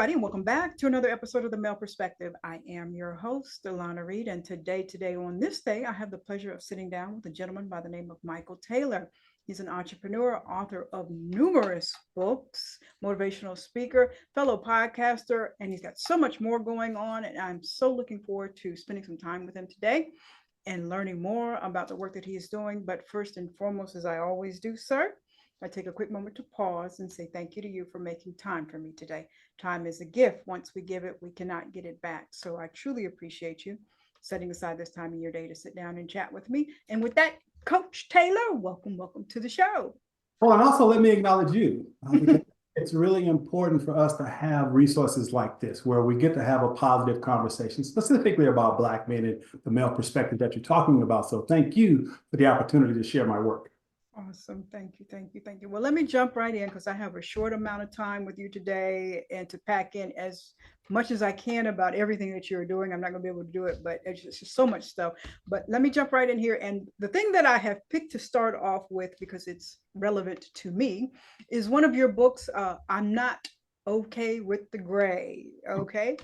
everybody, and welcome back to another episode of The Male Perspective. I am your host, Lana Reid, and today, on this day, I have the pleasure of sitting down with a gentleman by the name of Michael Taylor. He's an entrepreneur, author of numerous books, motivational speaker, fellow podcaster, and he's got so much more going on. And I'm so looking forward to spending some time with him today and learning more about the work that he is doing. But first and foremost, as I always do, sir, I take a quick moment to pause and say thank you to you for making time for me today. Time is a gift. Once we give it, we cannot get it back. So I truly appreciate you setting aside this time in your day to sit down and chat with me. And with that, Coach Taylor, welcome to the show. Oh, and also let me acknowledge you. Because it's really important for us to have resources like this where we get to have a positive conversation, specifically about Black men and the male perspective that you're talking about. So thank you for the opportunity to share my work. Awesome. Thank you. Well, let me jump right in because I have a short amount of time with you today and to pack in as much as I can about everything that you're doing. I'm not going to be able to do it, but it's just so much stuff. But let me jump right in here. And the thing that I have picked to start off with, because it's relevant to me, is one of your books, I'm Not Okay with the Gray. Okay.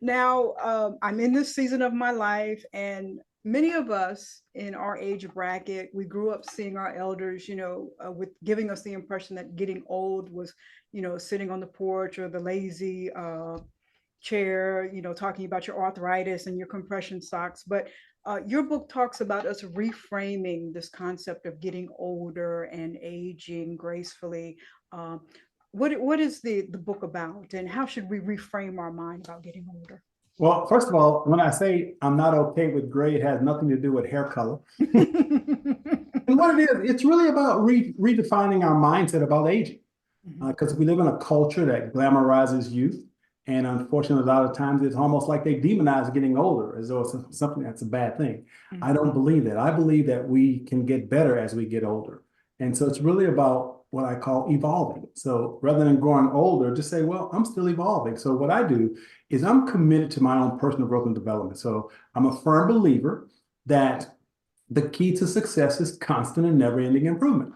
Now, I'm in this season of my life, and many of us in our age bracket, we grew up seeing our elders, with giving us the impression that getting old was, sitting on the porch or the lazy chair, talking about your arthritis and your compression socks. But your book talks about us reframing this concept of getting older and aging gracefully. What is the book about, and how should we reframe our mind about getting older? Well, first of all, when I say I'm not okay with gray, it has nothing to do with hair color. And what it is, it's really about redefining our mindset about aging. Because we live in a culture that glamorizes youth. And unfortunately, a lot of times it's almost like they demonize getting older as though it's something that's a bad thing. I don't believe that. I believe that we can get better as we get older. And so it's really about what I call evolving. So rather than growing older, just say, well, I'm still evolving. So what I do is I'm committed to my own personal growth and development. So I'm a firm believer that the key to success is constant and never-ending improvement.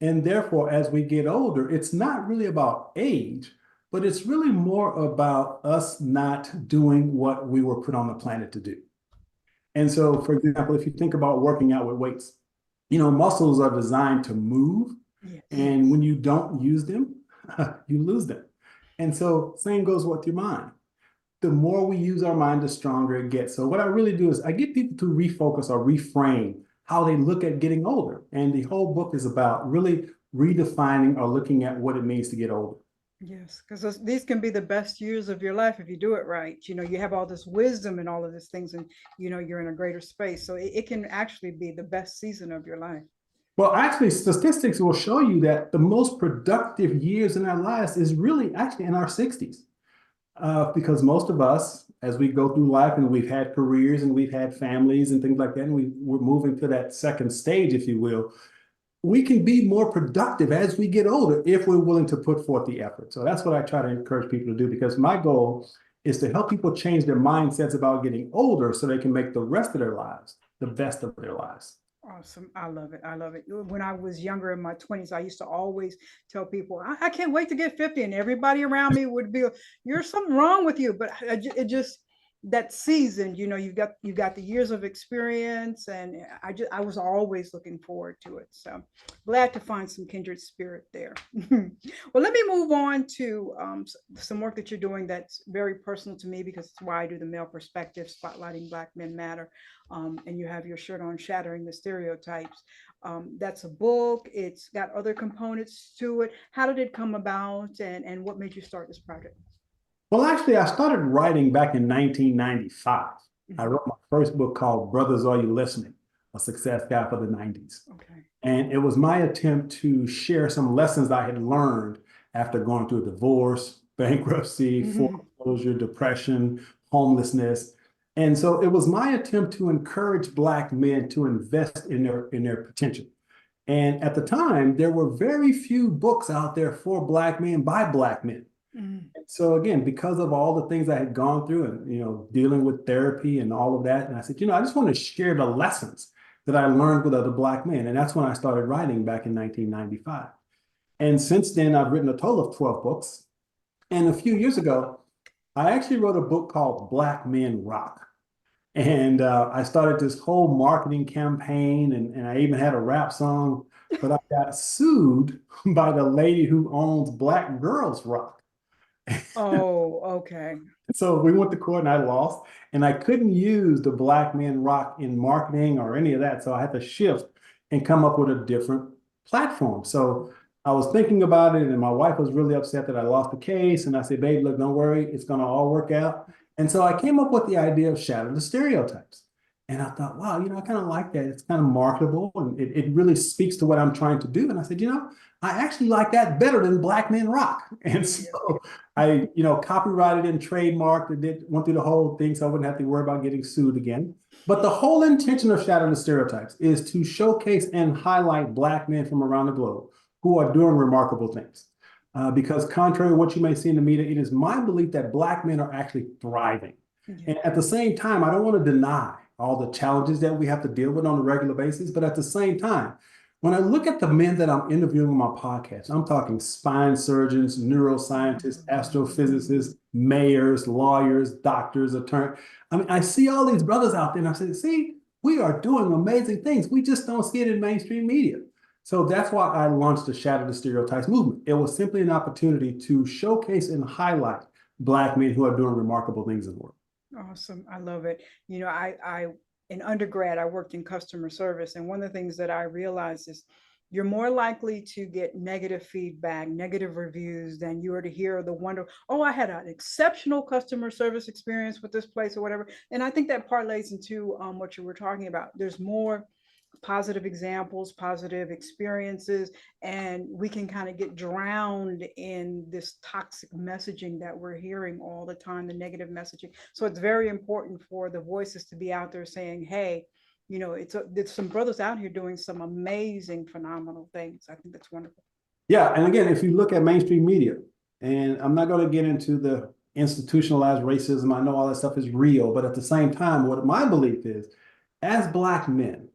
And therefore, as we get older, it's not really about age, but it's really more about us not doing what we were put on the planet to do. And so, for example, if you think about working out with weights, muscles are designed to move. Yes. And when you don't use them, you lose them. And so same goes with your mind. The more we use our mind, the stronger it gets. So what I really do is I get people to refocus or reframe how they look at getting older. And the whole book is about really redefining or looking at what it means to get older. Yes, because these can be the best years of your life if you do it right. You have all this wisdom and all of these things, and you're in a greater space. So it can actually be the best season of your life. Well, actually, statistics will show you that the most productive years in our lives is really actually in our 60s. Because most of us, as we go through life and we've had careers and we've had families and things like that, and we're moving to that second stage, if you will, we can be more productive as we get older if we're willing to put forth the effort. So that's what I try to encourage people to do, because my goal is to help people change their mindsets about getting older so they can make the rest of their lives the best of their lives. Awesome. I love it. When I was younger in my 20s, I used to always tell people, I can't wait to get 50. And everybody around me would be, you're something wrong with you. But it just, that season, you've got the years of experience, and I was always looking forward to it. So glad to find some kindred spirit there. Well, let me move on to some work that you're doing that's very personal to me, because it's why I do the Male Perspective, spotlighting Black Men Matter. And you have your shirt on, Shattering the Stereotypes. That's a book. It's got other components to it. How did it come about, and what made you start this project? Well, actually, I started writing back in 1995. I wrote my first book called Brothers, Are You Listening? A Success Guide for the 90s. Okay. And it was my attempt to share some lessons I had learned after going through a divorce, bankruptcy, foreclosure, depression, homelessness. And so it was my attempt to encourage Black men to invest in their potential. And at the time, there were very few books out there for Black men by Black men. So again, because of all the things I had gone through and, dealing with therapy and all of that, and I said, I just want to share the lessons that I learned with other Black men. And that's when I started writing back in 1995. And since then, I've written a total of 12 books. And a few years ago, I actually wrote a book called Black Men Rock. And I started this whole marketing campaign, and I even had a rap song, but I got sued by the lady who owns Black Girls Rock. Oh, okay. So we went to court and I lost, and I couldn't use the Black Men Rock in marketing or any of that. So I had to shift and come up with a different platform. So I was thinking about it, and my wife was really upset that I lost the case. And I said, babe, look, don't worry, it's going to all work out. And so I came up with the idea of Shatter the Stereotypes. And I thought, wow, I kind of like that. It's kind of marketable, and it really speaks to what I'm trying to do. And I said, I actually like that better than Black Men Rock. And so I, copyrighted and trademarked and went through the whole thing so I wouldn't have to worry about getting sued again. But the whole intention of Shattering the Stereotypes is to showcase and highlight Black men from around the globe who are doing remarkable things. Because contrary to what you may see in the media, it is my belief that Black men are actually thriving. And at the same time, I don't want to deny all the challenges that we have to deal with on a regular basis. But at the same time, when I look at the men that I'm interviewing on my podcast, I'm talking spine surgeons, neuroscientists, astrophysicists, mayors, lawyers, doctors, attorneys. I mean, I see all these brothers out there and I say, see, we are doing amazing things. We just don't see it in mainstream media. So that's why I launched the Shatter the Stereotypes movement. It was simply an opportunity to showcase and highlight Black men who are doing remarkable things in the world. Awesome. I love it. I in undergrad, I worked in customer service. And one of the things that I realized is you're more likely to get negative feedback, negative reviews than you are to hear the wonder, oh, I had an exceptional customer service experience with this place or whatever. And I think that parlays into what you were talking about. There's more positive examples, positive experiences, and we can kind of get drowned in this toxic messaging that we're hearing all the time, the negative messaging. So it's very important for the voices to be out there saying, hey, there's some brothers out here doing some amazing, phenomenal things. I think that's wonderful. Yeah, and again, if you look at mainstream media, and I'm not going to get into the institutionalized racism, I know all that stuff is real, but at the same time, what my belief is, as Black men,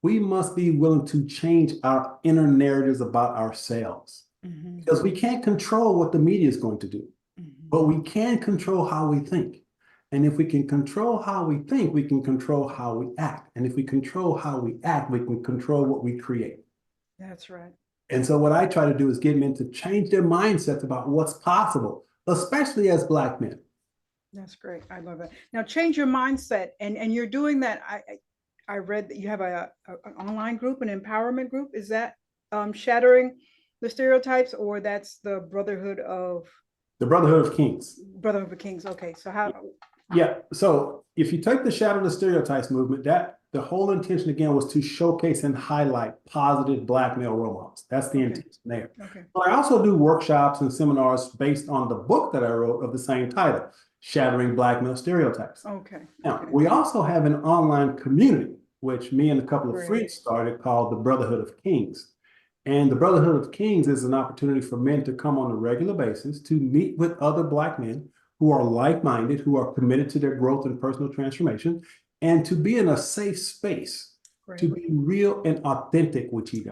we must be willing to change our inner narratives about ourselves. Because we can't control what the media is going to do, but we can control how we think. And if we can control how we think, we can control how we act. And if we control how we act, we can control what we create. That's right. And so what I try to do is get men to change their mindsets about what's possible, especially as Black men. That's great. I love it. Now change your mindset, and you're doing that. I read that you have an online group, an empowerment group. Is that Shattering the Stereotypes, or that's the Brotherhood of Kings? Brotherhood of Kings. Okay, so how? Yeah, so if you take the Shatter the Stereotypes movement, that the whole intention again was to showcase and highlight positive Black male role models. That's the intention there. Okay. But I also do workshops and seminars based on the book that I wrote of the same title, Shattering Black Male Stereotypes. Okay. Now, we also have an online community, which me and a couple of friends started, called the Brotherhood of Kings. And the Brotherhood of Kings is an opportunity for men to come on a regular basis to meet with other Black men who are like-minded, who are committed to their growth and personal transformation, and to be in a safe space, to be real and authentic with each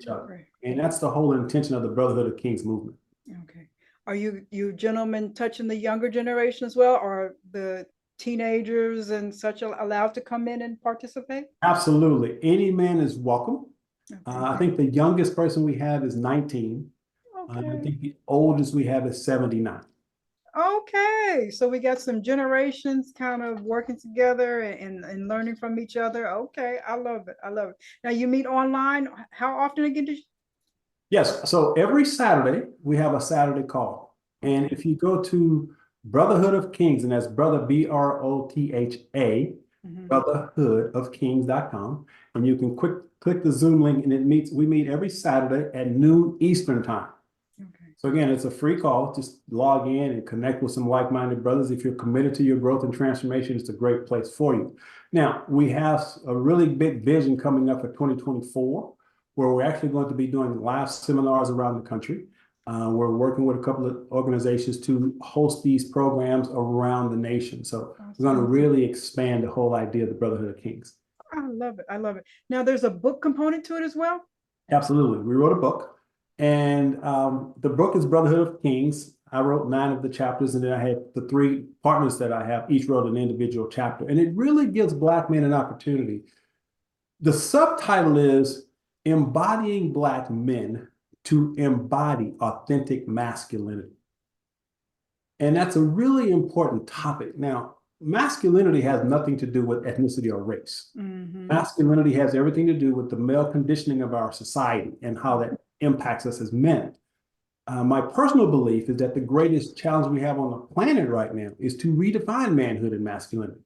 other. And that's the whole intention of the Brotherhood of Kings movement. Okay. Are you gentlemen touching the younger generation as well? Are the teenagers and such allowed to come in and participate? Absolutely. Any man is welcome. I think the youngest person we have is 19. I think the oldest we have is 79. Okay, so we got some generations kind of working together and learning from each other. Okay, I love it. I love it. Now you meet online. How often again did you? Yes, so every Saturday we have a Saturday call. And if you go to Brotherhood of Kings, and that's brother, BROTHA, brotherhoodofkings.com, and you can click the Zoom link, and we meet every Saturday at noon Eastern time. So again, it's a free call. Just log in and connect with some like-minded brothers. If you're committed to your growth and transformation, it's a great place for you. Now, we have a really big vision coming up for 2024, where we're actually going to be doing live seminars around the country. We're working with a couple of organizations to host these programs around the nation. So we're going to really expand the whole idea of the Brotherhood of Kings. I love it. I love it. Now, there's a book component to it as well? Absolutely. We wrote a book. And the book is Brotherhood of Kings. I wrote 9 of the chapters, and then I had the 3 partners that I have, each wrote an individual chapter. And it really gives Black men an opportunity. The subtitle is Embodying Black Men to Embody Authentic Masculinity. And that's a really important topic. Now, masculinity has nothing to do with ethnicity or race. Mm-hmm. Masculinity has everything to do with the male conditioning of our society and how that impacts us as men. My personal belief is that the greatest challenge we have on the planet right now is to redefine manhood and masculinity,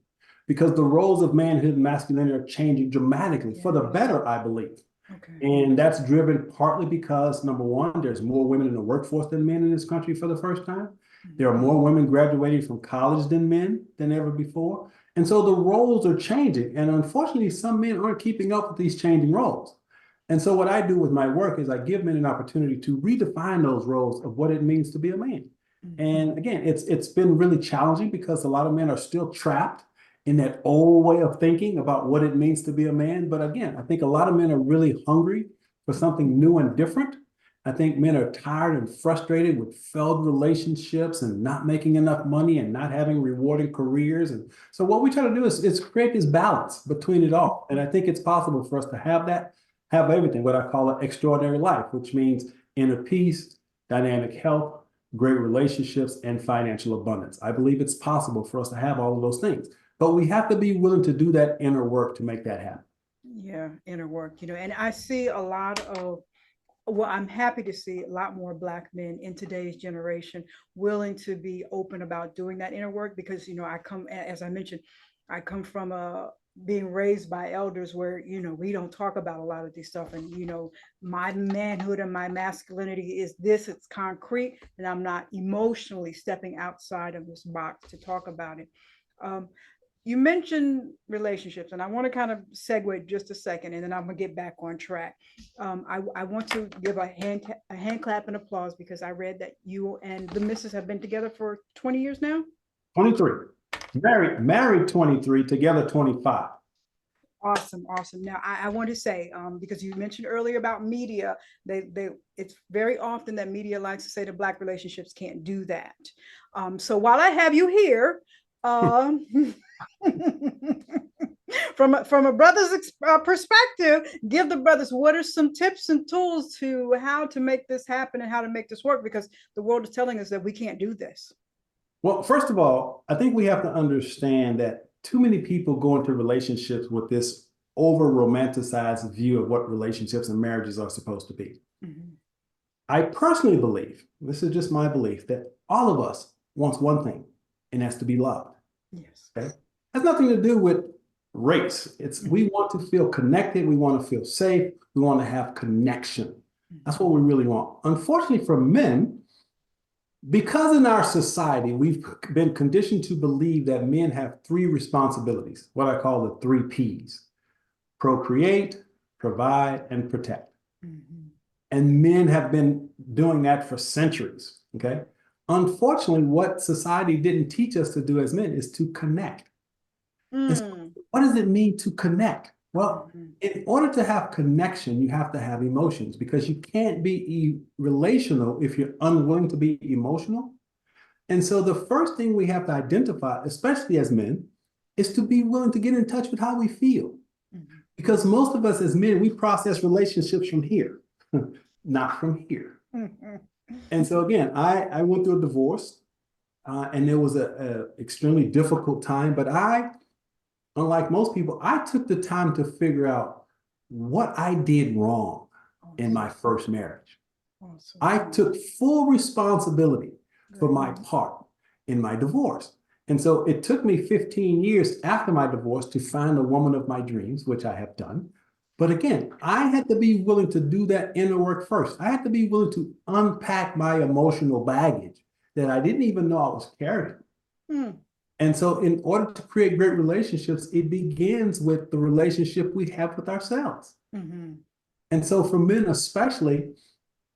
because the roles of manhood and masculinity are changing dramatically for the better, I believe. Okay. And that's driven partly because, number one, there's more women in the workforce than men in this country for the first time. There are more women graduating from college than men than ever before. And so the roles are changing. And unfortunately, some men aren't keeping up with these changing roles. And so what I do with my work is I give men an opportunity to redefine those roles of what it means to be a man. And again, it's been really challenging because a lot of men are still trapped in that old way of thinking about what it means to be a man. But again, I think a lot of men are really hungry for something new and different. I think men are tired and frustrated with failed relationships and not making enough money and not having rewarding careers. And so what we try to do is create this balance between it all. And I think it's possible for us to have that, have everything, what I call an extraordinary life, which means inner peace, dynamic health, great relationships, and financial abundance. I believe it's possible for us to have all of those things, but we have to be willing to do that inner work to make that happen. Yeah, inner work, and I see a lot of, well, I'm happy to see a lot more Black men in today's generation willing to be open about doing that inner work, because, I come, as I mentioned, I come from being raised by elders where, we don't talk about a lot of these stuff. And, my manhood and my masculinity is this, it's concrete, and I'm not emotionally stepping outside of this box to talk about it. You mentioned relationships, and I want to kind of segue just a second, and then I'm gonna get back on track. I want to give a hand clap and applause, because I read that you and the missus have been together for 20 years now. 23. Married 23, together 25. Awesome. Now, I want to say, because you mentioned earlier about media, it's very often that media likes to say that Black relationships can't do that. So while I have you here, from a brother's perspective, give the brothers, what are some tips and tools to how to make this happen and how to make this work, because the world is telling us that we can't do this. Well, first of all, I think we have to understand that too many people go into relationships with this over romanticized view of what relationships and marriages are supposed to be. I personally believe, this is just my belief, that all of us wants one thing, and that's to be loved. Yes. Okay? Has nothing to do with race. It's we want to feel connected, we want to feel safe, we want to have connection. That's what we really want. Unfortunately for men, because in our society, we've been conditioned to believe that men have 3 responsibilities, what I call the 3 Ps: procreate, provide, and protect. And men have been doing that for centuries, okay? Unfortunately, what society didn't teach us to do as men is to connect. So what does it mean to connect? Well, in order to have connection, you have to have emotions, because you can't be relational if you're unwilling to be emotional. And so the first thing we have to identify, especially as men, is to be willing to get in touch with how we feel. Because most of us as men, we process relationships from here, not from here. And so again, I went through a divorce, and it was a extremely difficult time, but unlike most people, I took the time to figure out what I did wrong in my first marriage. I took full responsibility for my part in my divorce. And so it took me 15 years after my divorce to find the woman of my dreams, which I have done. But again, I had to be willing to do that inner work first. I had to be willing to unpack my emotional baggage that I didn't even know I was carrying. And so in order to create great relationships, it begins with the relationship we have with ourselves. And so for men especially,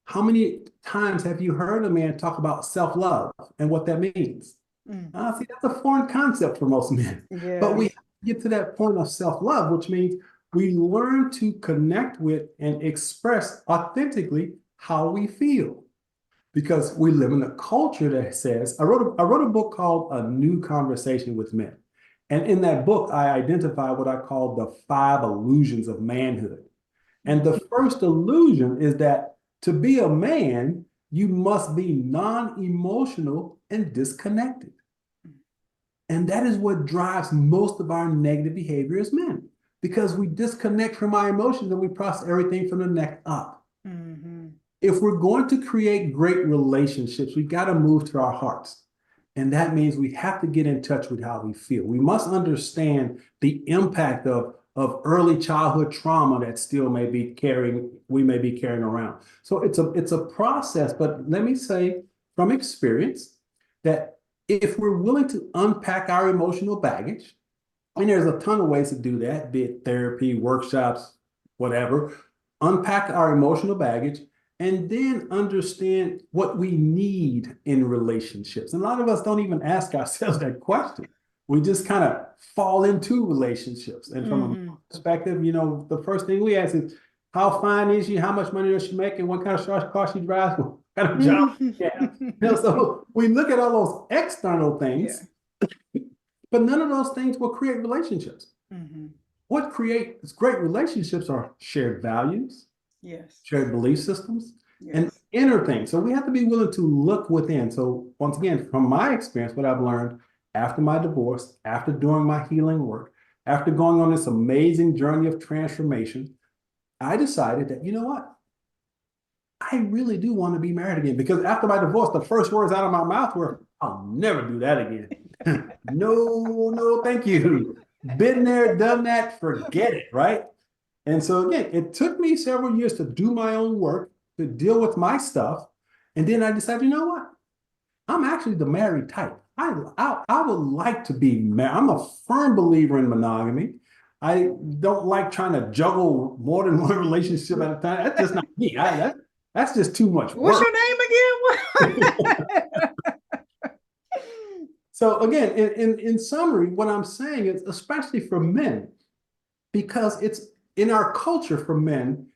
how many times have you heard a man talk about self-love and what that means? See, that's a foreign concept for most men. But we get to that point of self-love, which means we learn to connect with and express authentically how we feel. because we live in a culture that says, I wrote a book called A New Conversation with Men. And in that book, I identify what I call the 5 illusions of manhood. And the first illusion is that to be a man, you must be non-emotional and disconnected. And that is what drives most of our negative behavior as men, because we disconnect from our emotions and we process everything from the neck up. Mm-hmm. If we're going to create great relationships, we got to move to our hearts. And that means we have to get in touch with how we feel. We must understand the impact of early childhood trauma that still we may be carrying around. So it's a process, but let me say from experience that if we're willing to unpack our emotional baggage, and there's a ton of ways to do that, be it therapy, workshops, whatever, unpack our emotional baggage, and then understand what we need in relationships. And a lot of us don't even ask ourselves that question. We just kind of fall into relationships. And from a perspective, the first thing we ask is, how fine is she? How much money does she make? And what kind of car she drives? What kind of job she has? So we look at all those external things, but none of those things will create relationships. Mm-hmm. What creates great relationships are shared values, shared belief systems, and inner things. So we have to be willing to look within. So once again, from my experience, what I've learned after my divorce, after doing my healing work, after going on this amazing journey of transformation, I decided that, you know what? I really do want to be married again, because after my divorce, the first words out of my mouth were, I'll never do that again. No, thank you. Been there, done that, forget it, right? And so again, it took me several years to do my own work, to deal with my stuff. And then I decided, you know what? I'm actually the married type. I would like to be married. I'm a firm believer in monogamy. I don't like trying to juggle more than one relationship at a time. That's just not me. That's just too much work. What's your name again? So again, in summary, what I'm saying is, especially for men, because it's in our culture for men,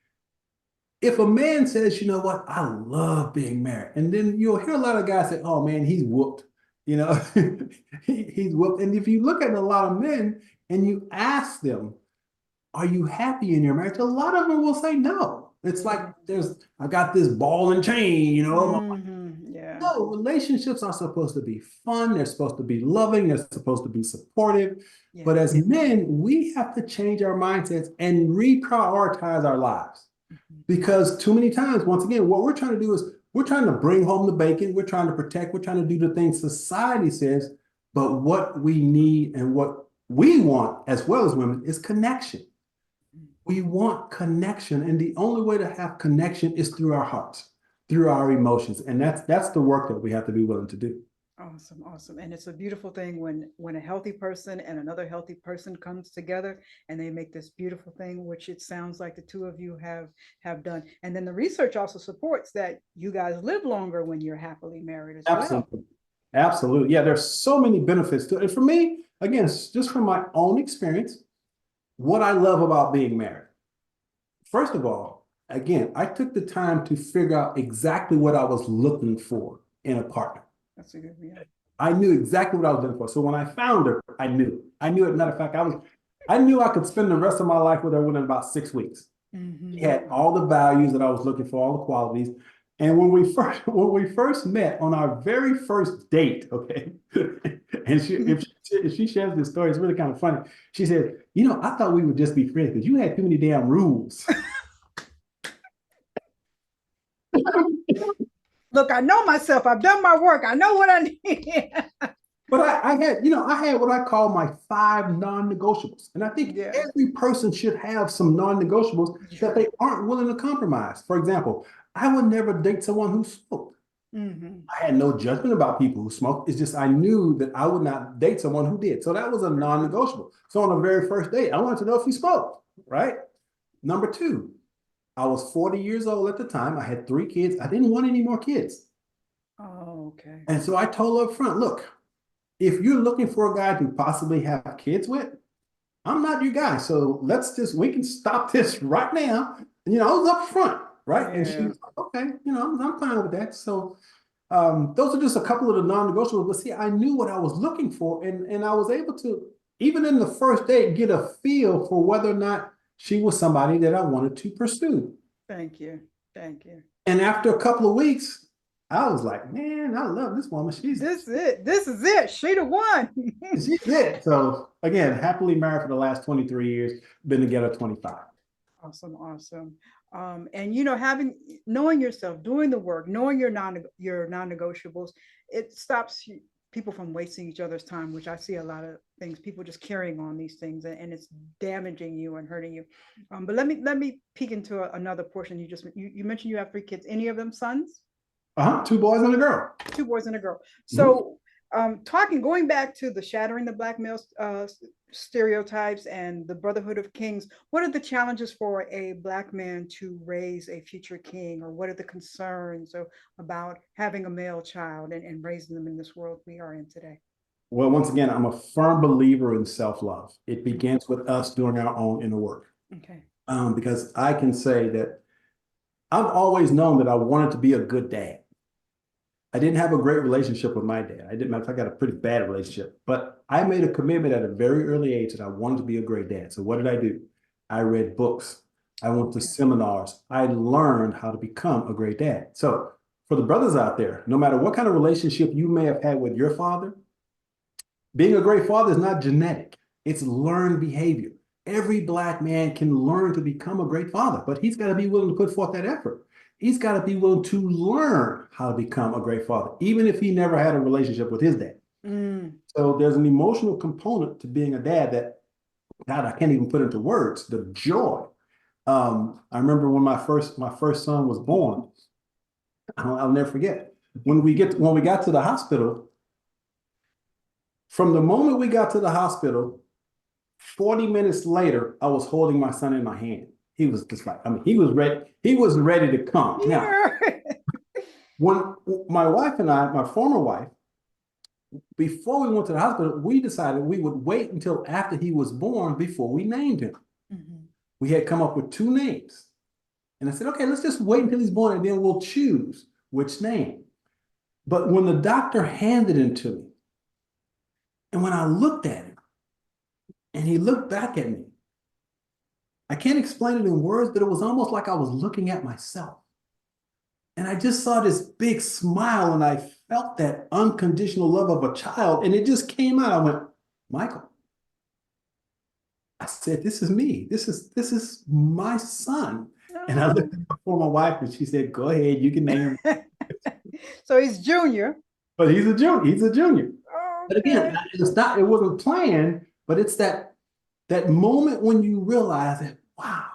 if a man says, you know what, I love being married, and then you'll hear a lot of guys say, oh man, he's whooped, he's whooped. And if you look at a lot of men and you ask them, are you happy in your marriage? A lot of them will say no. It's like I got this ball and chain, No, relationships are supposed to be fun. They're supposed to be loving. They're supposed to be supportive. But as men, we have to change our mindsets and reprioritize our lives. Because too many times, once again, what we're trying to do is we're trying to bring home the bacon. We're trying to protect. We're trying to do the things society says. But what we need and what we want, as well as women, is connection. We want connection. And the only way to have connection is through our hearts, through our emotions. And that's the work that we have to be willing to do. Awesome. And it's a beautiful thing when a healthy person and another healthy person comes together and they make this beautiful thing, which it sounds like the two of you have done. And then the research also supports that you guys live longer when you're happily married as well. Absolutely. Yeah, there's so many benefits to it. And for me, again, just from my own experience, what I love about being married. First of all, again, I took the time to figure out exactly what I was looking for in a partner. That's a good one. I knew exactly what I was looking for. So when I found her, I knew it. Matter of fact, I knew I could spend the rest of my life with her within about 6 weeks. Mm-hmm. She had all the values that I was looking for, all the qualities. And when we first met on our very first date, okay, and if she shares this story, it's really kind of funny. She said, I thought we would just be friends because you had too many damn rules. Look, I know myself. I've done my work. I know what I need. But I had what I call my 5 non-negotiables. And I think every person should have some non-negotiables that they aren't willing to compromise. For example, I would never date someone who smoked. Mm-hmm. I had no judgment about people who smoke. It's just I knew that I would not date someone who did. So that was a non-negotiable. So on the very first date, I wanted to know if he smoked, right? Number 2, I was 40 years old at the time. I had 3 kids. I didn't want any more kids. Oh, okay. And so I told her up front, look, if you're looking for a guy to possibly have kids with, I'm not your guy. So we can stop this right now. I was up front, right? And she was like, okay, I'm fine with that. So those are just a couple of the non-negotiables. But see, I knew what I was looking for, and I was able to, even in the first date, get a feel for whether or not she was somebody that I wanted to pursue. Thank you. Thank you. And after a couple of weeks, I was like, man, I love this woman. This it. This is it. She the one. She's it. So again, happily married for the last 23 years, been together 25. Awesome, awesome. And having knowing yourself, doing the work, knowing your non-negotiables, it stops people from wasting each other's time, which I see a lot of things, people just carrying on these things, and it's damaging you and hurting you. But let me peek into another portion. You mentioned you have 3 kids. Any of them sons? 2 boys and a girl. 2 boys and a girl. So going back to the Shattering the Black Male Stereotypes and the Brotherhood of Kings, what are the challenges for a Black man to raise a future king, or what are the concerns about having a male child and raising them in this world we are in today? Well, once again, I'm a firm believer in self-love. It begins with us doing our own inner work. Okay. Because I can say that I've always known that I wanted to be a good dad. I didn't have a great relationship with my dad. I didn't. Matter of fact, I got a pretty bad relationship. But I made a commitment at a very early age that I wanted to be a great dad. So what did I do? I read books. I went to seminars. I learned how to become a great dad. So for the brothers out there, no matter what kind of relationship you may have had with your father, being a great father is not genetic. It's learned behavior. Every Black man can learn to become a great father, but he's got to be willing to put forth that effort. He's got to be willing to learn how to become a great father, even if he never had a relationship with his dad. So there's an emotional component to being a dad that, God, I can't even put into words, the joy. I remember when my first son was born, I'll never forget. When we got to the hospital, from the moment we got to the hospital, 40 minutes later, I was holding my son in my hand. He was just like, he was ready. He was ready to come. Yeah. Now, when my wife and I, my former wife, before we went to the hospital, we decided we would wait until after he was born before we named him. We had come up with 2 names. And I said, okay, let's just wait until he's born and then we'll choose which name. But when the doctor handed him to me, and when I looked at him, and he looked back at me, I can't explain it in words, but it was almost like I was looking at myself. And I just saw this big smile, and I felt that unconditional love of a child, and it just came out. I went, Michael. I said, this is me. This is my son. And I looked at my wife, and she said, go ahead, you can name him. So he's Junior. But he's a junior. He's a junior. Okay. But again, it wasn't planned, but it's that moment when you realize that, wow,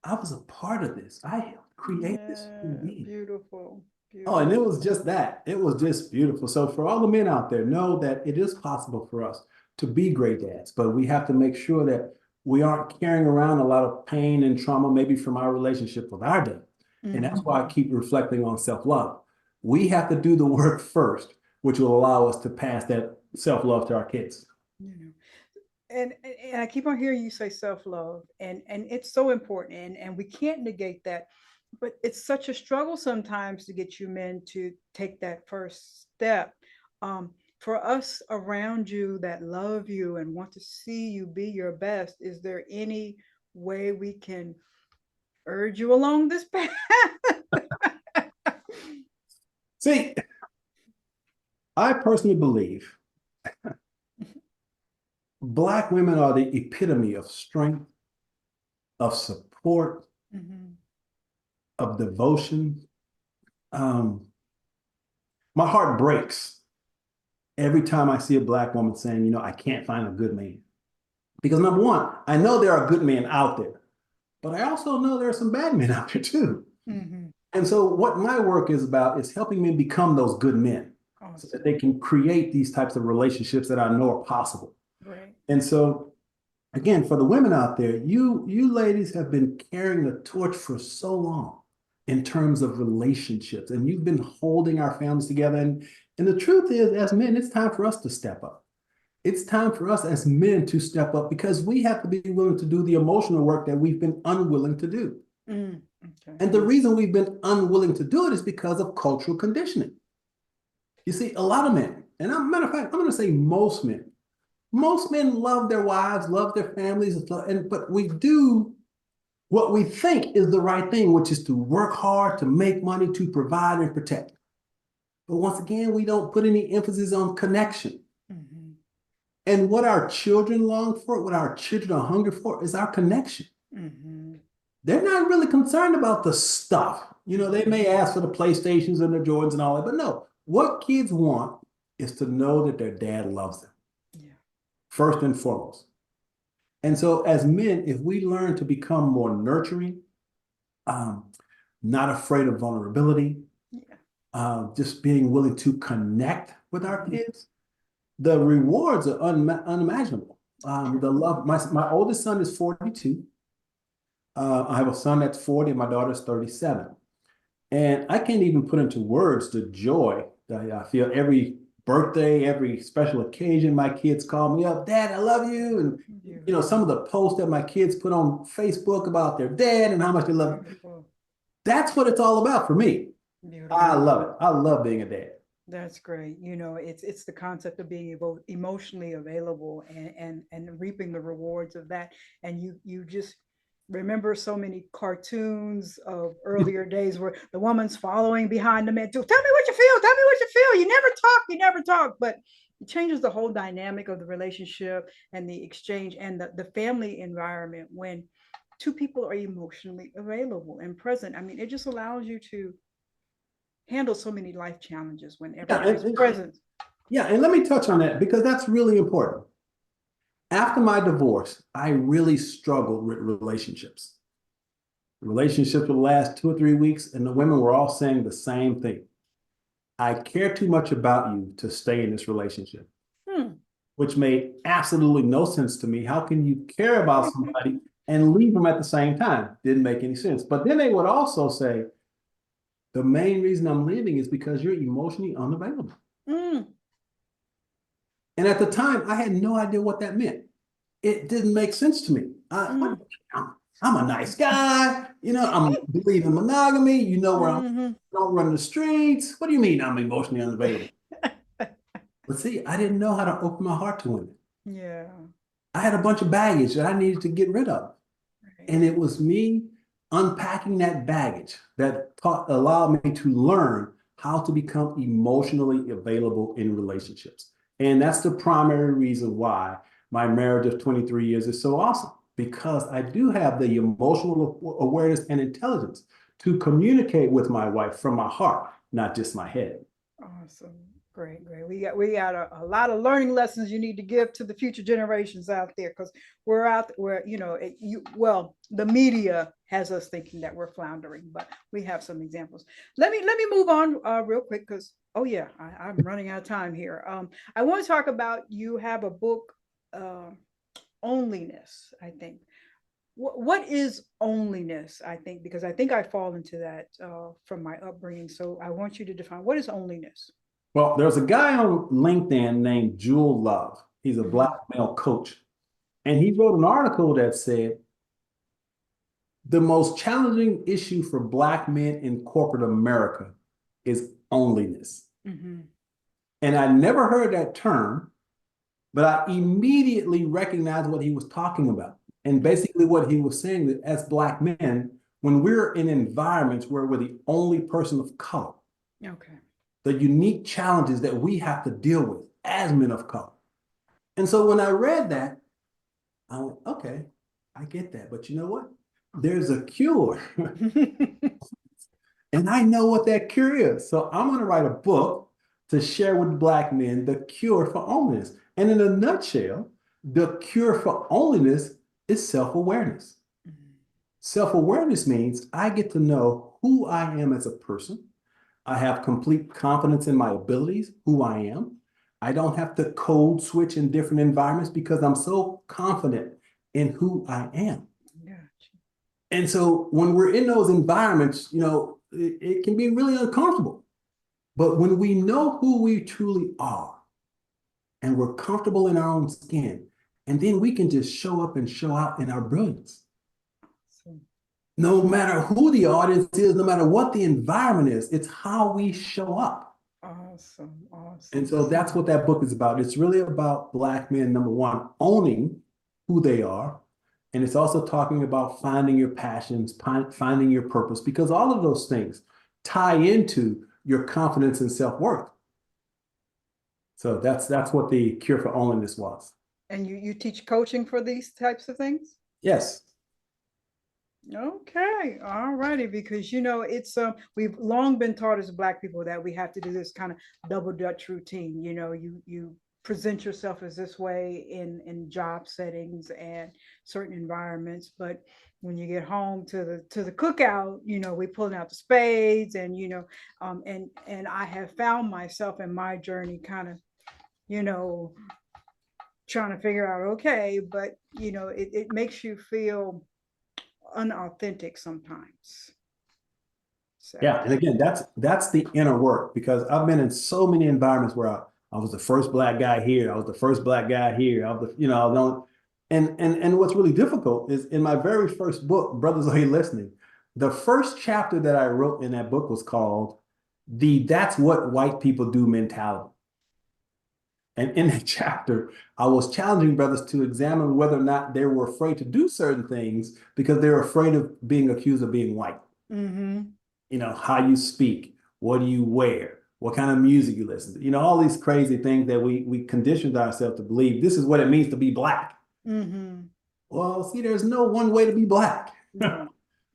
I was a part of this. I helped create this for me. Beautiful. Oh, and it was just that. It was just beautiful. So for all the men out there, know that it is possible for us to be great dads, but we have to make sure that we aren't carrying around a lot of pain and trauma, maybe from our relationship with our dad. And that's why I keep reflecting on self-love. We have to do the work first, which will allow us to pass that self-love to our kids. And I keep on hearing you say self-love, and it's so important, and we can't negate that, but it's such a struggle sometimes to get you men to take that first step. For us around you that love you and want to see you be your best, is there any way we can urge you along this path? See, I personally believe Black women are the epitome of strength, of support, of devotion. My heart breaks every time I see a Black woman saying, I can't find a good man. Because number one, I know there are good men out there, but I also know there are some bad men out there too. And so what my work is about is helping men become those good men, so that they can create these types of relationships that I know are possible. Right. And so, again, for the women out there, you ladies have been carrying the torch for so long in terms of relationships, and you've been holding our families together. And the truth is, as men, it's time for us to step up. It's time for us as men to step up, because we have to be willing to do the emotional work that we've been unwilling to do. Okay. And the reason we've been unwilling to do it is because of cultural conditioning. You see, a lot of men, and as a matter of fact, I'm going to say most men love their wives, love their families, but we do what we think is the right thing, which is to work hard, to make money, to provide and protect. But once again, we don't put any emphasis on connection. Mm-hmm. And what our children long for, what our children are hungry for, is our connection. Mm-hmm. They're not really concerned about the stuff. You know, they may ask for the PlayStations and the Jordans and all that, but no, what kids want is to know that their dad loves them, Yeah. first and foremost. And so, as men, if we learn to become more nurturing, um, not afraid of vulnerability, Yeah. just being willing to connect with our kids, the rewards are unimaginable. The love, my oldest son is 42. I have a son that's 40 and my daughter's 37. And I can't even put into words the joy that I feel every birthday, every special occasion. My kids call me up, Dad, I love you. And, you know, some of the posts that my kids put on Facebook about their dad and how much they love him. That's what it's all about for me. Beautiful. I love it. I love being a dad. That's great. You know, it's the concept of being emotionally available and reaping the rewards of that. And you just remember so many cartoons of earlier days where the woman's following behind the man. Tell me what you feel. Tell me what you feel. You never talk. You never talk. But it changes the whole dynamic of the relationship and the exchange and the family environment when two people are emotionally available and present. I mean, it just allows you to handle so many life challenges when everybody's present. Yeah, and let me touch on that because that's really important. After my divorce, I really struggled with relationships. Relationships for the last 2 or 3 weeks, and the women were all saying the same thing. I care too much about you to stay in this relationship, which made absolutely no sense to me. How can you care about somebody and leave them at the same time? Didn't make any sense. But then they would also say, the main reason I'm leaving is because you're emotionally unavailable. And at the time, I had no idea what that meant. It didn't make sense to me. I'm a nice guy. You know, I'm believe in monogamy. You know where I don't run the streets. What do you mean I'm emotionally unavailable? But see, I didn't know how to open my heart to women. Yeah. I had a bunch of baggage that I needed to get rid of. Right. And it was me unpacking that baggage that allowed me to learn how to become emotionally available in relationships. And that's the primary reason why my marriage of 23 years is so awesome, because I do have the emotional awareness and intelligence to communicate with my wife from my heart, not just my head. Awesome. Great, great. We got a lot of learning lessons you need to give to the future generations out there, because we're out where, you know, the media has us thinking that we're floundering, but we have some examples. Let me move on real quick, because I'm running out of time here. I want to talk about, you have a book, onliness, I think. What is onliness? I think, because I think I fall into that from my upbringing. So I want you to define, what is onliness? Well, there's a guy on LinkedIn named Jewel Love. He's a Black male coach. And he wrote an article that said, the most challenging issue for Black men in corporate America is onliness. And I never heard that term, but I immediately recognized what he was talking about. And basically what he was saying, that as Black men, when we're in environments where we're the only person of color, the unique challenges that we have to deal with as men of color. And so when I read that, I went, okay, I get that. But you know what? There's a cure. And I know what that cure is. So I'm going to write a book to share with Black men the cure for onliness. And in a nutshell, the cure for onliness is self-awareness. Self-awareness means I get to know who I am as a person. I have complete confidence in my abilities, who I am. I don't have to code switch in different environments because I'm so confident in who I am. And so when we're in those environments, you know, it can be really uncomfortable. But when we know who we truly are and we're comfortable in our own skin, and then we can just show up and show out in our brilliance. no matter who the audience is, no matter what the environment is, it's how we show up. Awesome. And Awesome. so that's what that book is about. It's really about Black men, number one, owning who they are. And it's also talking about finding your passions, finding your purpose, because all of those things tie into your confidence and self-worth. So that's what the cure for onliness was. And you teach coaching for these types of things? Yes. Okay, all righty, because it's we've long been taught as Black people that we have to do this kind of double Dutch routine. You present yourself as this way in job settings and certain environments, but when you get home to the cookout, we pulling out the spades, and and I have found myself in my journey kind of you know trying to figure out, okay, but it makes you feel unauthentic sometimes. So, Yeah. And again, that's the inner work, because I've been in so many environments where I was the first Black guy here. I was the first Black guy here. I was the, I was and what's really difficult is in my very first book, Brothers Are You Listening? The first chapter that I wrote in that book was called the That's What White People Do mentality. And in that chapter, I was challenging brothers to examine whether or not they were afraid to do certain things because they were afraid of being accused of being white. mm-hmm. How you speak, what do you wear, what kind of music you listen to, all these crazy things that we conditioned ourselves to believe this is what it means to be Black. Mm-hmm. Well, see, there's no one way to be Black. Right. Right.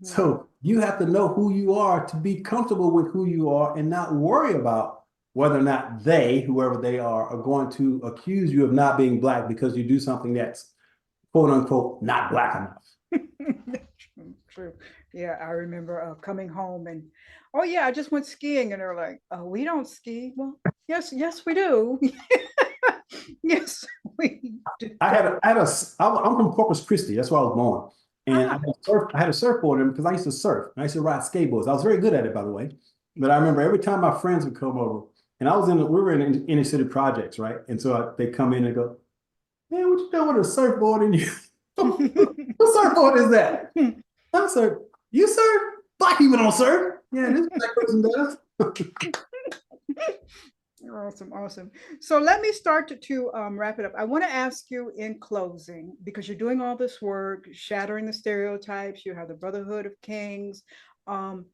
So you have to know who you are to be comfortable with who you are and not worry about whether or not they, whoever they are going to accuse you of not being Black because you do something that's quote unquote not Black enough. True, true. Yeah, I remember coming home and, oh yeah, I just went skiing, and they're like, oh, we don't ski. Well, yes, yes, we do. Yes, we do. I'm from Corpus Christi. That's where I was born. And Ah, I had a surfboard because I used to surf. I used to ride skateboards. I was very good at it, by the way. But I remember every time my friends would come over, and we were in inner city projects, right? And so they come in and go, man, what you doing with a surfboard in you? What surfboard is that? I surf. You surf? Black people don't surf. Yeah, this Black person does. awesome, awesome. So let me start to wrap it up. I want to ask you in closing, because you're doing all this work, shattering the stereotypes. You have the Brotherhood of Kings. Um,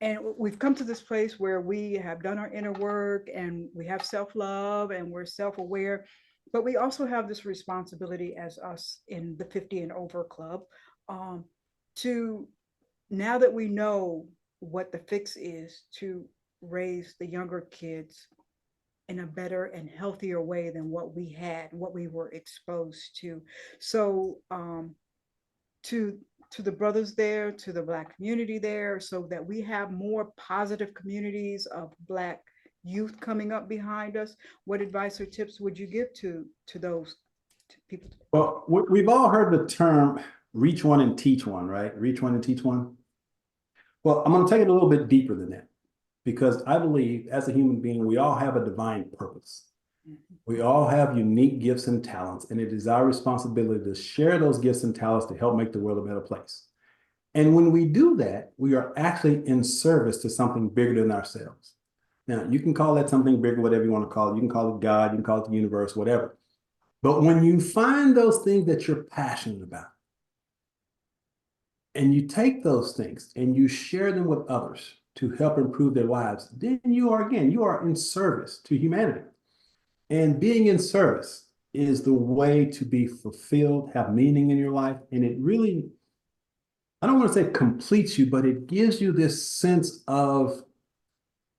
and we've come to this place where we have done our inner work, and we have self-love, and we're self-aware, but we also have this responsibility as us in the 50 and over club, um, to, now that we know what the fix is, to raise the younger kids in a better and healthier way than what we had, what we were exposed to. So to to the brothers there, to the Black community there, so that we have more positive communities of Black youth coming up behind us, what advice or tips would you give to those people? Well, we've all heard the term reach one and teach one, right? Reach one and teach one. Well, I'm going to take it a little bit deeper than that, because I believe as a human being, we all have a divine purpose. Mm-hmm. We all have unique gifts and talents, and it is our responsibility to share those gifts and talents to help make the world a better place. And when we do that, we are actually in service to something bigger than ourselves. Now, you can call that something bigger, whatever you want to call it. You can call it God, you can call it the universe, whatever. But when you find those things that you're passionate about, and you take those things and you share them with others to help improve their lives, then you are in service to humanity. And being in service is the way to be fulfilled, have meaning in your life. And it really, I don't want to say completes you, but it gives you this sense of,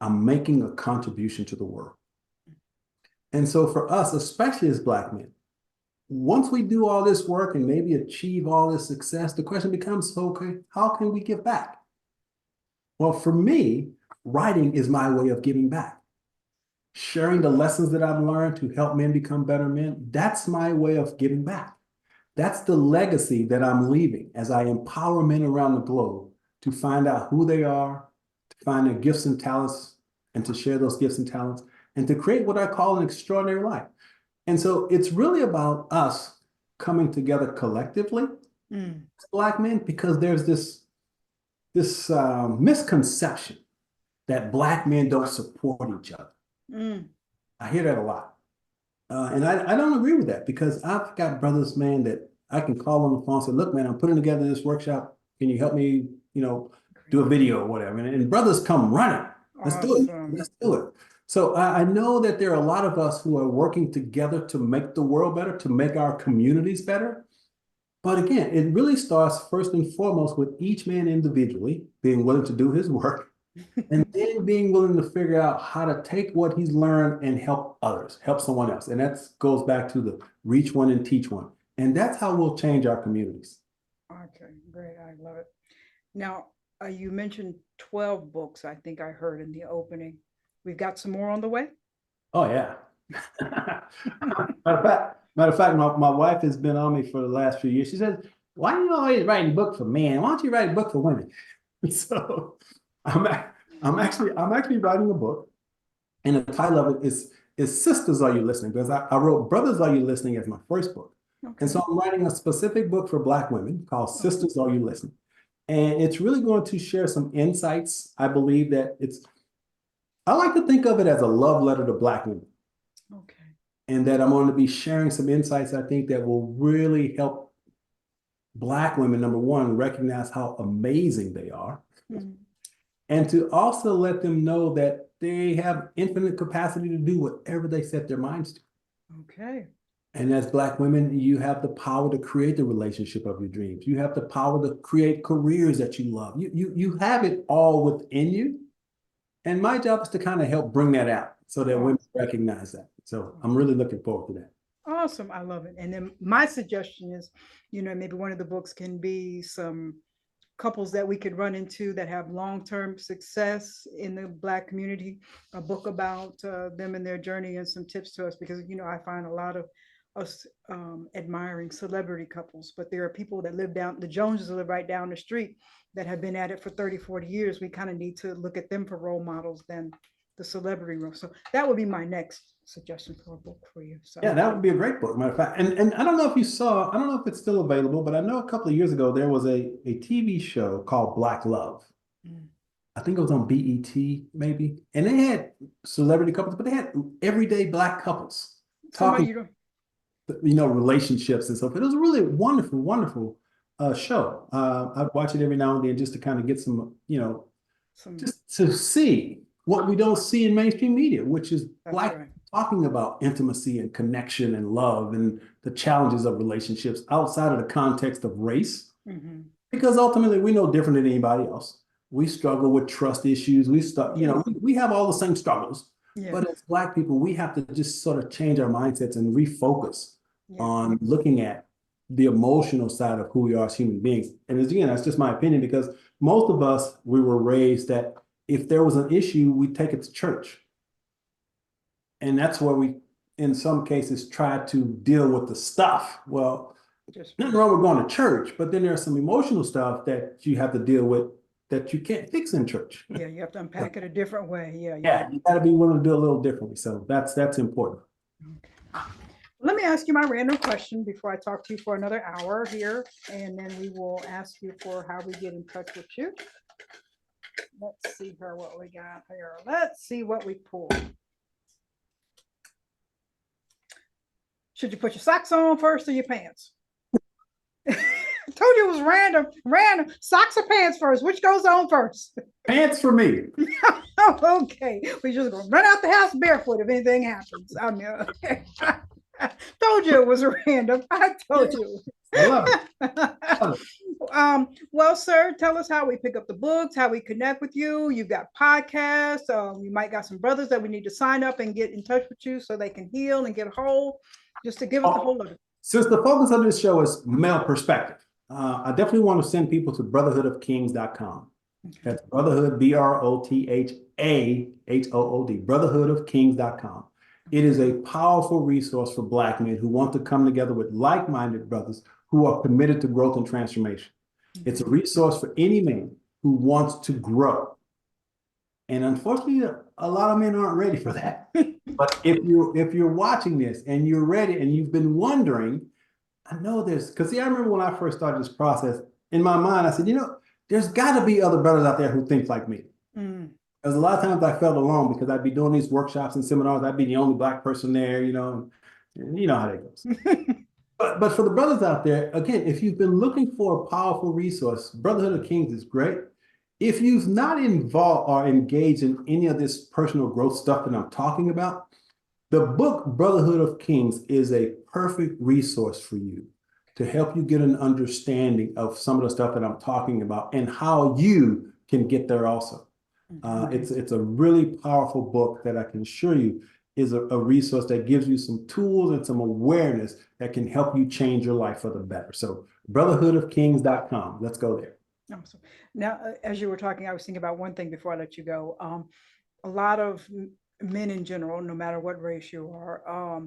I'm making a contribution to the world. And so for us, especially as Black men, once we do all this work and maybe achieve all this success, the question becomes, okay, how can we give back? Well, for me, writing is my way of giving back. Sharing the lessons that I've learned to help men become better men, that's my way of giving back. That's the legacy that I'm leaving as I empower men around the globe to find out who they are, to find their gifts and talents, and to share those gifts and talents, and to create what I call an extraordinary life. And so it's really about us coming together collectively, Mm. as Black men, because there's this misconception that Black men don't support each other. Mm. I hear that a lot. And I don't agree with that, because I've got brothers, man, that I can call on the phone and say, look, man, I'm putting together this workshop. Can you help me, do a video or whatever? And brothers come running. Let's do it. Awesome. Let's do it. So I know that there are a lot of us who are working together to make the world better, to make our communities better. But again, it really starts first and foremost with each man individually being willing to do his work, and then being willing to figure out how to take what he's learned and help others, help someone else. And that goes back to the reach one and teach one. And that's how we'll change our communities. Okay, great. I love it. Now, you mentioned 12 books, I think I heard in the opening. We've got some more on the way? Oh, yeah. Matter of fact, my wife has been on me for the last few years. She says, why are you always writing books for men? Why don't you write a book for women? So I'm actually writing a book, and the title of it is Sisters, Are You Listening? Because I wrote Brothers, Are You Listening as my first book. Okay. And so I'm writing a specific book for Black women called Sisters, Are You Listening? And it's really going to share some insights. I believe that I like to think of it as a love letter to Black women. Okay. And that I'm going to be sharing some insights, I think, that will really help Black women, number one, recognize how amazing they are. Mm-hmm. And to also let them know that they have infinite capacity to do whatever they set their minds to. Okay. And as Black women, you have the power to create the relationship of your dreams. You have the power to create careers that you love. You have it all within you. And my job is to kind of help bring that out so that women recognize that. So I'm really looking forward to that. Awesome. I love it. And then my suggestion is, maybe one of the books can be some couples that we could run into that have long-term success in the Black community, a book about them and their journey, and some tips to us, because, I find a lot of us admiring celebrity couples, but there are people that live down, the Joneses live right down the street, that have been at it for 30, 40 years. We kind of need to look at them for role models than the celebrity role. So that would be my next suggestion for a book for you. So yeah, that would be a great book, matter of fact. And I don't know if you saw, I don't know if it's still available, but I know a couple of years ago there was a TV show called Black Love. I think it was on BET maybe, and they had celebrity couples, but they had everyday Black couples talking, relationships and stuff. It was a really wonderful, wonderful show. I watch it every now and then just to kind of get some, just to see what we don't see in mainstream media, which is Black talking about intimacy and connection and love and the challenges of relationships outside of the context of race. Mm-hmm. Because ultimately we're no different than anybody else. We struggle with trust issues. We have all the same struggles. Yeah. But as Black people, we have to just sort of change our mindsets and refocus on looking at the emotional side of who we are as human beings. And again, that's just my opinion, because most of us, we were raised that if there was an issue, we take it to church. And that's where we, in some cases, try to deal with the stuff. Well, nothing wrong with going to church, but then there's some emotional stuff that you have to deal with that you can't fix in church. Yeah, you have to unpack it a different way. Yeah, you got to be willing to do it a little differently. So that's important. Okay. Let me ask you my random question before I talk to you for another hour here, and then we will ask you for how we get in touch with you. Let's see here what we got here. Let's see what we pulled. Should you put your socks on first or your pants? I told you it was random. Socks or pants first? Which goes on first? Pants for me. Okay. We're just going to run out the house barefoot if anything happens. I mean, okay. I told you it was random. I told you. I love it. Well, sir, tell us how we pick up the books, how we connect with you. You've got podcasts. You might got some brothers that we need to sign up and get in touch with you so they can heal and get whole. Just to give us the whole of it. Since the focus of this show is male perspective, I definitely want to send people to brotherhoodofkings.com. Okay. That's Brotherhood, BROTHAHOOD, brotherhoodofkings.com. It is a powerful resource for Black men who want to come together with like-minded brothers who are committed to growth and transformation. Mm-hmm. It's a resource for any man who wants to grow. And unfortunately, a lot of men aren't ready for that. But if you're watching this and you're ready and you've been wondering, I know there's, because see, I remember when I first started this process, in my mind, I said, there's got to be other brothers out there who think like me. Because a lot of times I felt alone because I'd be doing these workshops and seminars. I'd be the only Black person there, and you know how that goes. But for the brothers out there, again, if you've been looking for a powerful resource, Brotherhood of Kings is great. If you've not involved or engaged in any of this personal growth stuff that I'm talking about, the book Brotherhood of Kings is a perfect resource for you to help you get an understanding of some of the stuff that I'm talking about and how you can get there also. It's a really powerful book that I can assure you is a resource that gives you some tools and some awareness that can help you change your life for the better. So brotherhoodofkings.com. Let's go there. Awesome. Now, as you were talking, I was thinking about one thing before I let you go. A lot of men in general, no matter what race you are,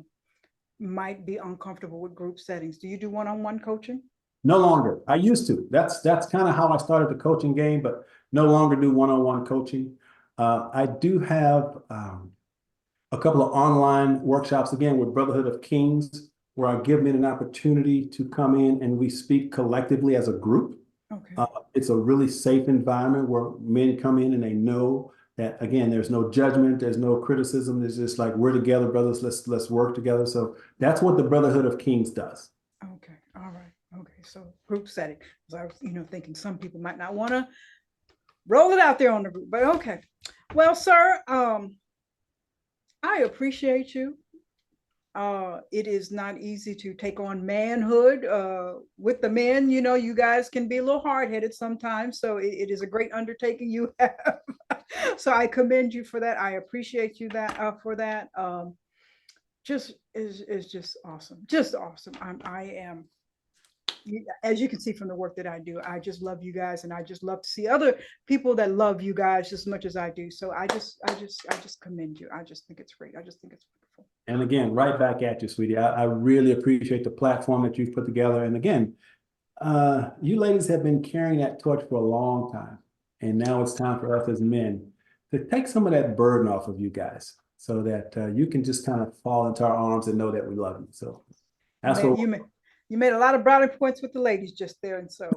might be uncomfortable with group settings. Do you do one-on-one coaching? No longer. I used to. That's kind of how I started the coaching game, but no longer do one-on-one coaching. I do have a couple of online workshops, again, with Brotherhood of Kings, where I give men an opportunity to come in and we speak collectively as a group. Okay. It's a really safe environment where men come in and they know that, again, there's no judgment, there's no criticism. There's just like, we're together, brothers, let's work together. So that's what the Brotherhood of Kings does. Okay. All right. Okay. So group setting. So I was, thinking some people might not want to roll it out there on the group, but okay. Well, sir, I appreciate you. It is not easy to take on manhood with the men. You guys can be a little hard-headed sometimes, so it is a great undertaking you have. So I commend you for that. I appreciate you for that. Just is just awesome. Just awesome. I am. As you can see from the work that I do, I just love you guys, and I just love to see other people that love you guys as much as I do. So I just commend you. I just think it's great. I just think it's wonderful. And again, right back at you, sweetie. I really appreciate the platform that you've put together. And again, you ladies have been carrying that torch for a long time. And now it's time for us as men to take some of that burden off of you guys so that you can just kind of fall into our arms and know that we love you. So that's what you made a lot of brownie points with the ladies just there. And so,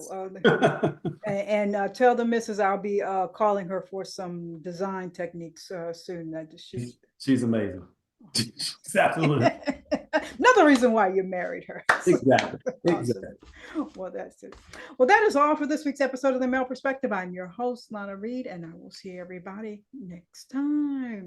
and tell the missus I'll be calling her for some design techniques soon. She's amazing. She's absolutely. Another reason why you married her. Exactly. Awesome. Exactly. Well, that's it. Well, that is all for this week's episode of The Male Perspective. I'm your host, Lana Reid, and I will see everybody next time.